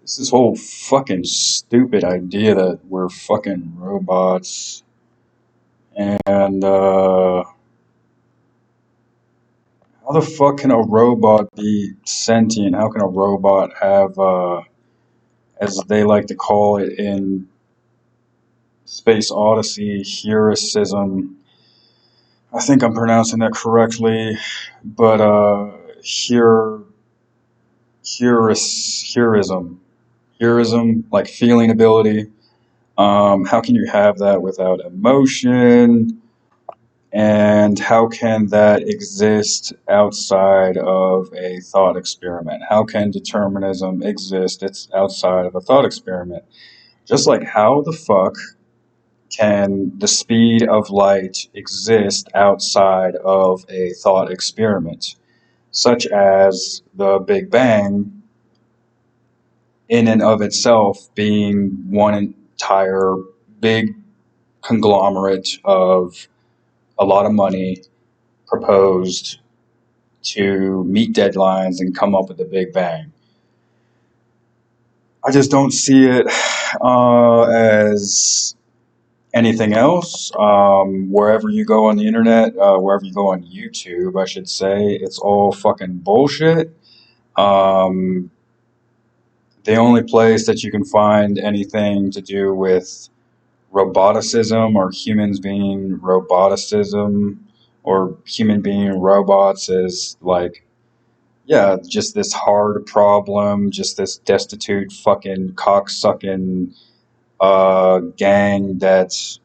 this whole fucking stupid idea that we're fucking robots and how the fuck can a robot be sentient? How can a robot have as they like to call it in Space Odyssey, heuricism? I think I'm pronouncing that correctly, but heurism, like feeling ability. How can you have that without emotion? And how can that exist outside of a thought experiment? How can determinism exist? It's outside of a thought experiment. Just like how the fuck can the speed of light exist outside of a thought experiment, such as the Big Bang in and of itself being one entire big conglomerate of a lot of money proposed to meet deadlines and come up with the Big Bang. I just don't see it as anything else. Wherever you go on the internet, wherever you go on YouTube, I should say, it's all fucking bullshit. The only place that you can find anything to do with roboticism or humans being roboticism or human being robots is like, yeah, just this hard problem, just this destitute fucking cocksucking gang that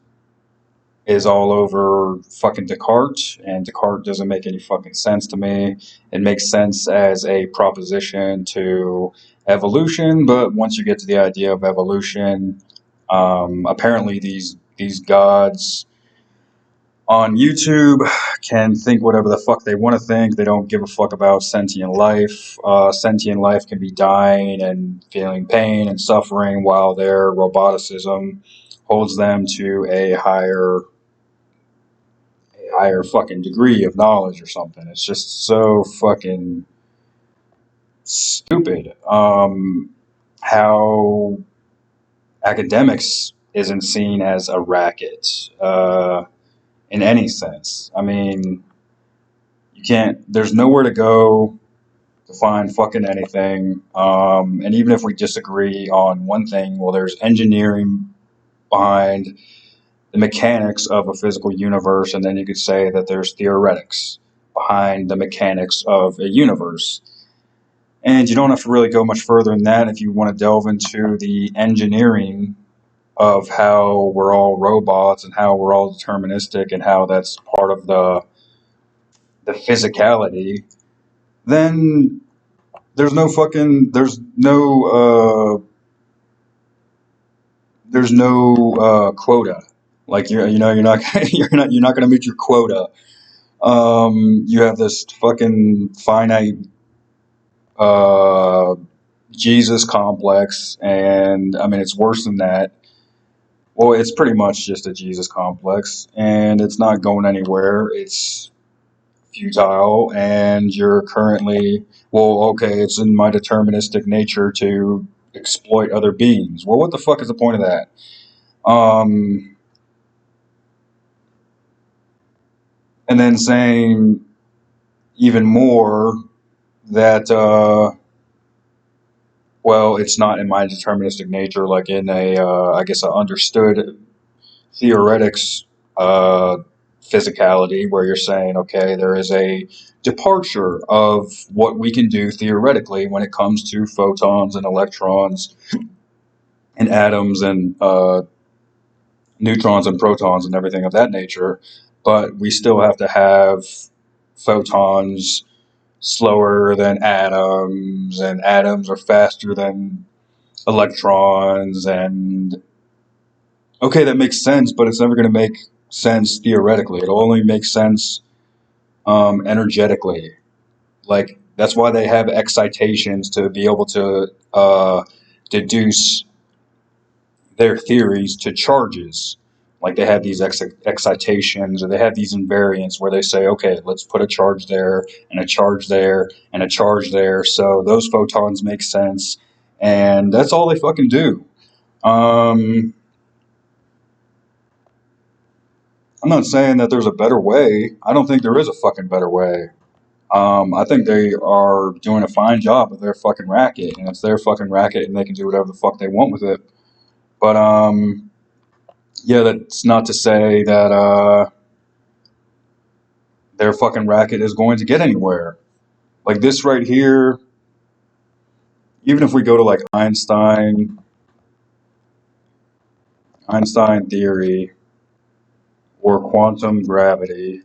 is all over fucking Descartes, and Descartes doesn't make any fucking sense to me. It makes sense as a proposition to evolution, but once you get to the idea of evolution, apparently these gods on YouTube can think whatever the fuck they want to think. They don't give a fuck about sentient life. Sentient life can be dying and feeling pain and suffering, while their roboticism holds them to a higher fucking degree of knowledge or something. It's just so fucking stupid. How academics isn't seen as a racket in any sense. I mean, you can't. There's nowhere to go to find fucking anything. And even if we disagree on one thing, well, there's engineering behind the mechanics of a physical universe, and then you could say that there's theoretics behind the mechanics of a universe. And you don't have to really go much further than that if you want to delve into the engineering of how we're all robots and how we're all deterministic and how that's part of the physicality. Then there's no fucking there's no quota. Like you're not you're not gonna meet your quota. You have this fucking finite Jesus complex, and I mean it's worse than that. Well, it's pretty much just a Jesus complex, and it's not going anywhere. It's futile, and you're currently, well, okay, it's in my deterministic nature to exploit other beings. Well, what the fuck is the point of that? And then saying even more that, well, it's not in my deterministic nature, like in a, I guess, a understood theoretics physicality, where you're saying, okay, there is a departure of what we can do theoretically when it comes to photons and electrons and atoms and neutrons and protons and everything of that nature, but we still have to have photons slower than atoms, and atoms are faster than electrons, and okay, that makes sense, but it's never going to make sense theoretically. It'll only make sense energetically. Like, that's why they have excitations, to be able to deduce their theories to charges. Like they have these excitations, or they have these invariants where they say, okay, let's put a charge there and a charge there and a charge there, so those photons make sense, and that's all they fucking do. I'm not saying that there's a better way. I don't think there is a fucking better way. I think they are doing a fine job of their fucking racket, and it's their fucking racket, and they can do whatever the fuck they want with it. But yeah, that's not to say that their fucking racket is going to get anywhere. Like this right here, even if we go to like Einstein theory or quantum gravity,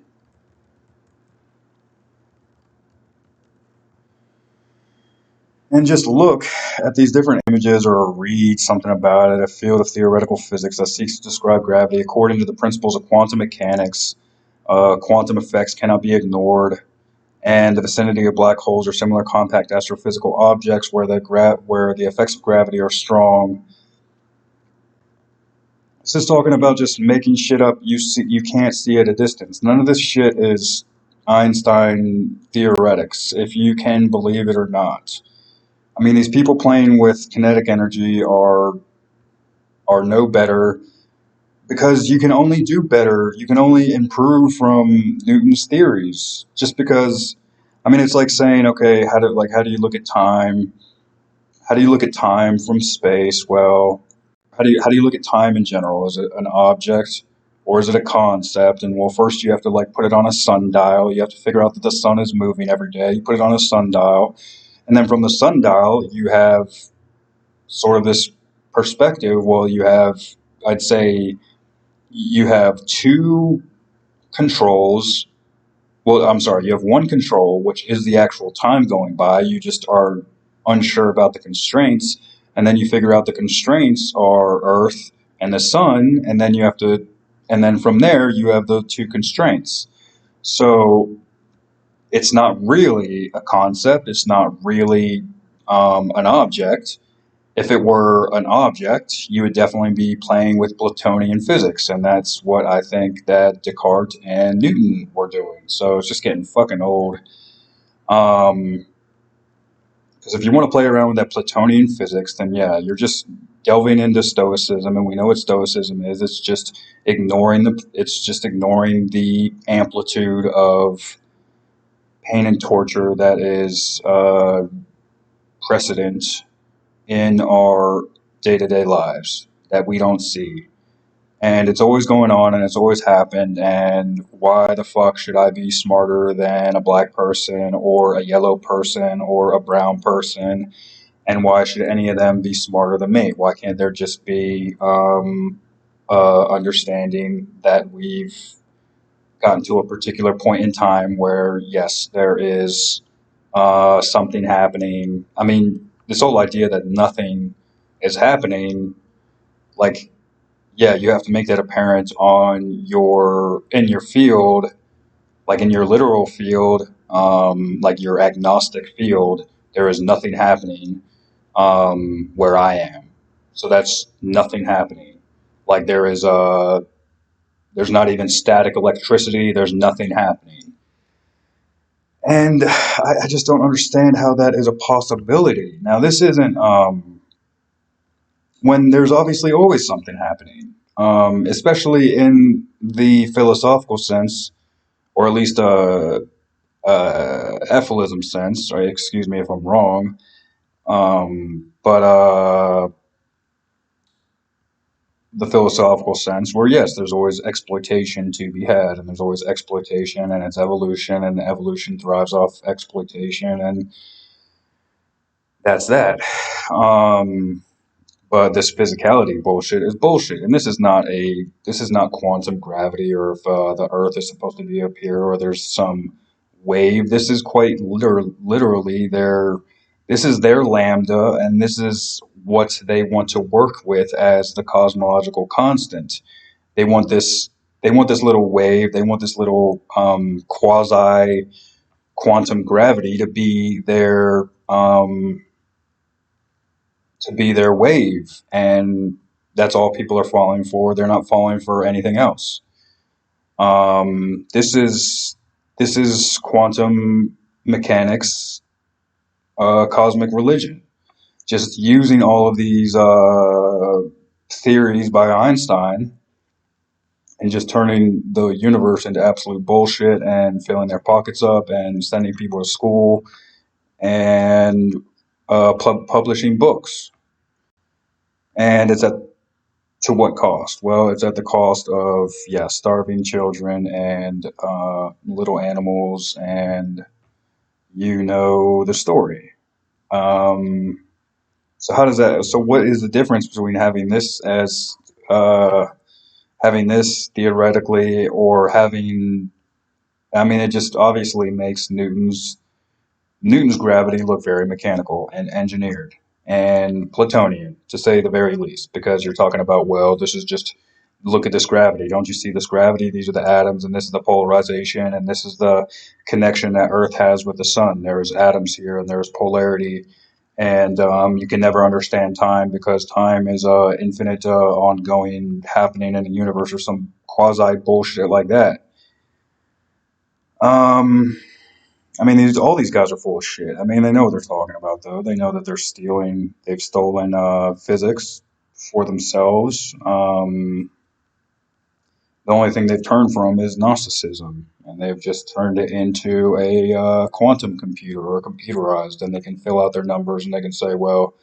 and just look at these different images or read something about it, a field of theoretical physics that seeks to describe gravity according to the principles of quantum mechanics. Quantum effects cannot be ignored, and the vicinity of black holes or similar compact astrophysical objects where the effects of gravity are strong. This is talking about just making shit up you can't see at a distance. None of this shit is Einstein theoretics, if you can believe it or not. I mean, these people playing with kinetic energy are no better, because you can only do better. You can only improve from Newton's theories. Just because, I mean, it's like saying, okay, how do you look at time? How do you look at time from space? Well, how do you look at time in general? Is it an object or is it a concept? And well, first you have to like put it on a sundial. You have to figure out that the sun is moving every day. You put it on a sundial, and then from the sundial you have sort of this perspective. Well, you have, I'd say, you have two controls. Well, I'm sorry, you have one control, which is the actual time going by. You just are unsure about the constraints. And then you figure out the constraints are Earth and the sun. And then and then from there, you have the two constraints. So it's not really a concept. It's not really an object. If it were an object, you would definitely be playing with Platonian physics, and that's what I think that Descartes and Newton were doing. So it's just getting fucking old. Because if you want to play around with that Platonian physics, then yeah, you're just delving into Stoicism, and we know what Stoicism is. It's just ignoring the amplitude of pain and torture that is precedent in our day-to-day lives that we don't see. And it's always going on, and it's always happened, and why the fuck should I be smarter than a black person or a yellow person or a brown person? And why should any of them be smarter than me? Why can't there just be understanding that we've gotten to a particular point in time where, yes, there is something happening. I mean, this whole idea that nothing is happening, like, yeah, you have to make that apparent in your field, like in your literal field, like your agnostic field. There is nothing happening where I am, so that's nothing happening. Like there's not even static electricity. There's nothing happening. And I just don't understand how that is a possibility. Now, this isn't when there's obviously always something happening, especially in the philosophical sense, or at least Ephilism sense. Right? Excuse me if I'm wrong. But the philosophical sense, where yes, there's always exploitation to be had, and there's always exploitation, and it's evolution, and evolution thrives off exploitation, and that's that. Um, but this physicality bullshit is bullshit, and this is not quantum gravity, or if the Earth is supposed to be up here, or there's some wave. This is quite literally their. This is their lambda, and this is what they want to work with as the cosmological constant. They want this. They want this little wave. They want this little quasi quantum gravity to be their wave. And that's all people are falling for. They're not falling for anything else. This is quantum mechanics, cosmic religion. Just using all of these theories by Einstein and just turning the universe into absolute bullshit and filling their pockets up and sending people to school and publishing books. And it's at to what cost? Well, it's at the cost of, yeah, starving children and little animals, and you know the story. Um, so how does that? So what is the difference between uh, having this theoretically, or having? I mean, it just obviously makes Newton's gravity looked very mechanical and engineered and Platonian, to say the very least, because you're talking about, well, this is just, look at this gravity. Don't you see this gravity? These are the atoms, and this is the polarization, and this is the connection that Earth has with the sun. There's atoms here, and there's polarity, and you can never understand time because time is infinite, ongoing, happening in the universe, or some quasi bullshit like that. Um, I mean, all these guys are full of shit. I mean, they know what they're talking about, though. They know that they've stolen physics for themselves. The only thing they've turned from is Gnosticism, and they've just turned it into a quantum computer or computerized, and they can fill out their numbers and they can say, well,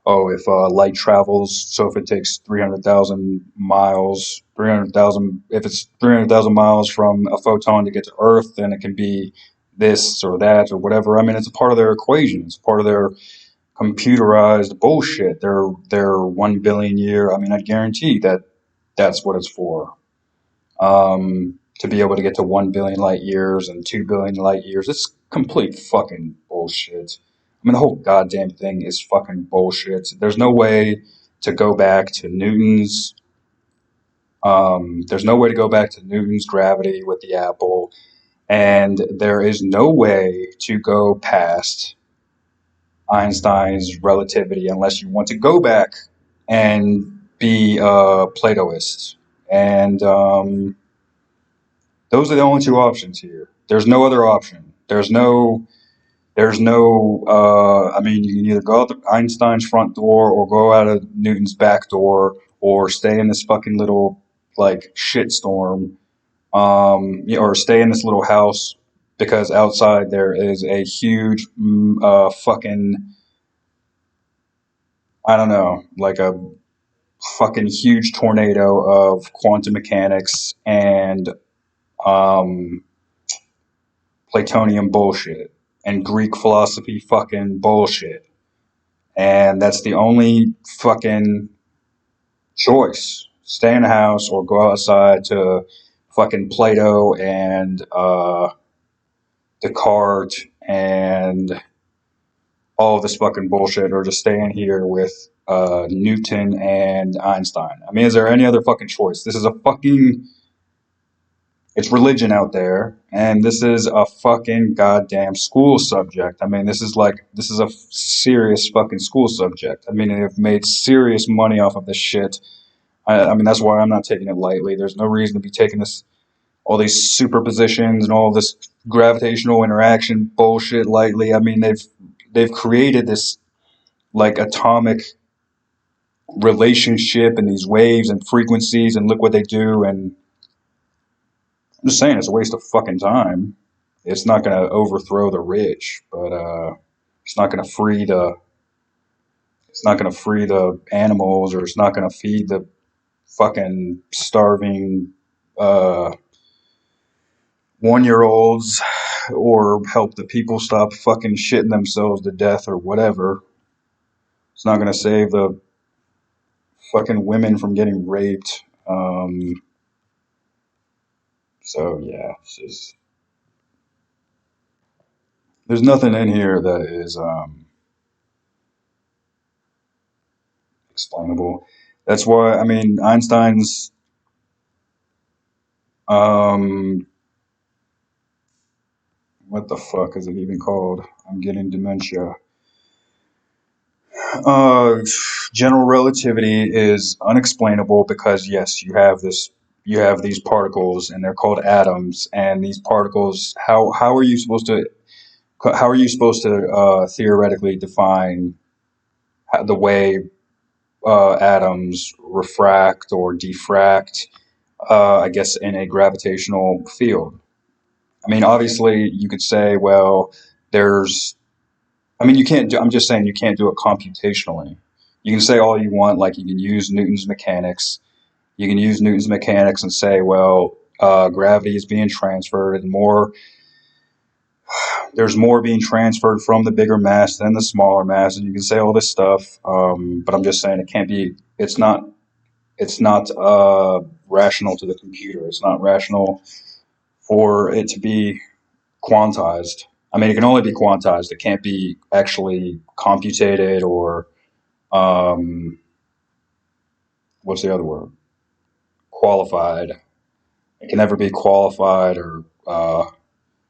oh, if light travels, so if it takes 300,000 miles, 300,000, if it's 300,000 miles from a photon to get to Earth, then it can be this or that or whatever. I mean, it's a part of their equation. It's part of their computerized bullshit. Their 1 billion year. I mean, I guarantee that that's what it's for. To be able to get to 1 billion light years and 2 billion light years, it's complete fucking bullshit. I mean, the whole goddamn thing is fucking bullshit. There's no way to go back to Newton's. There's no way to go back to Newton's gravity with the apple, and there is no way to go past Einstein's relativity unless you want to go back and be a Platoist. And those are the only two options here. There's no other option. I mean, you can either go out Einstein's front door or go out of Newton's back door or stay in this fucking little, like, shitstorm, or stay in this little house because outside there is a huge, fucking, I don't know, like a fucking huge tornado of quantum mechanics and, um, Platonian bullshit and Greek philosophy fucking bullshit. And that's the only fucking choice. Stay in the house or go outside to fucking Plato and Descartes and all of this fucking bullshit, or just stay in here with Newton and Einstein. I mean, is there any other fucking choice? This is a fucking, it's religion out there, and this is a fucking goddamn school subject. I mean, this is a serious fucking school subject. I mean, they've made serious money off of this shit. I mean, that's why I'm not taking it lightly. There's no reason to be taking all these superpositions and all this gravitational interaction bullshit lightly. I mean, they've created this like atomic relationship and these waves and frequencies, and look what they do. And I'm just saying, it's a waste of fucking time. It's not going to overthrow the rich, but it's not going to free the it's not going to free the animals, or it's not going to feed the fucking starving 1-year-olds, or help the people stop fucking shitting themselves to death or whatever. It's not going to save the fucking women from getting raped. So yeah, it's just, there's nothing in here that is explainable. That's why, I mean, Einstein's um, what the fuck is it even called? I'm getting dementia. Uh, General relativity is unexplainable because yes, you have these particles and they're called atoms, and these particles, how are you supposed to theoretically define the way atoms refract or diffract? I guess in a gravitational field. I mean, obviously, you could say, well, there's I mean, you can't do, I'm just saying you can't do it computationally. You can say all you want, like you can use Newton's mechanics. You can use Newton's mechanics and say, well, gravity is being transferred, and there's more being transferred from the bigger mass than the smaller mass, and you can say all this stuff. But I'm just saying it can't be. It's not rational to the computer. It's not rational for it to be quantized. I mean, it can only be quantized. It can't be actually computated or what's the other word? Qualified. It can never be qualified or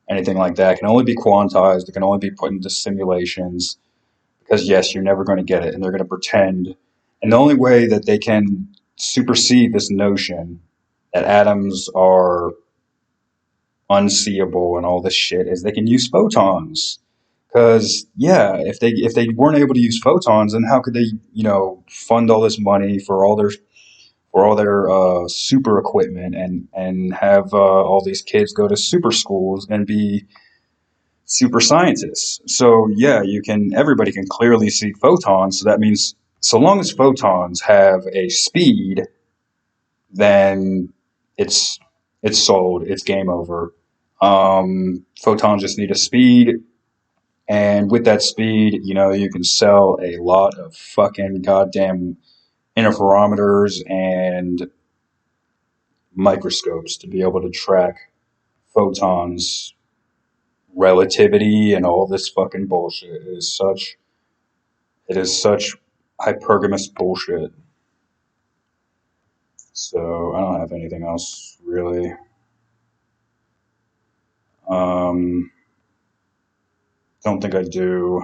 anything like that. It can only be quantized. It can only be put into simulations because, yes, you're never going to get it. And they're going to pretend. And the only way that they can supersede this notion that atoms are unseeable and all this shit is they can use photons. Because yeah, if they weren't able to use photons, then how could they fund all this money for all their super equipment and have all these kids go to super schools and be super scientists. So yeah, you can everybody can clearly see photons. So that means so long as photons have a speed, then it's it's sold. It's game over. Photons just need a speed, and with that speed, you can sell a lot of fucking goddamn interferometers and microscopes to be able to track photons, relativity, and all this fucking bullshit. It is such hypergamous bullshit. So I don't have anything else really. Um, don't think I do.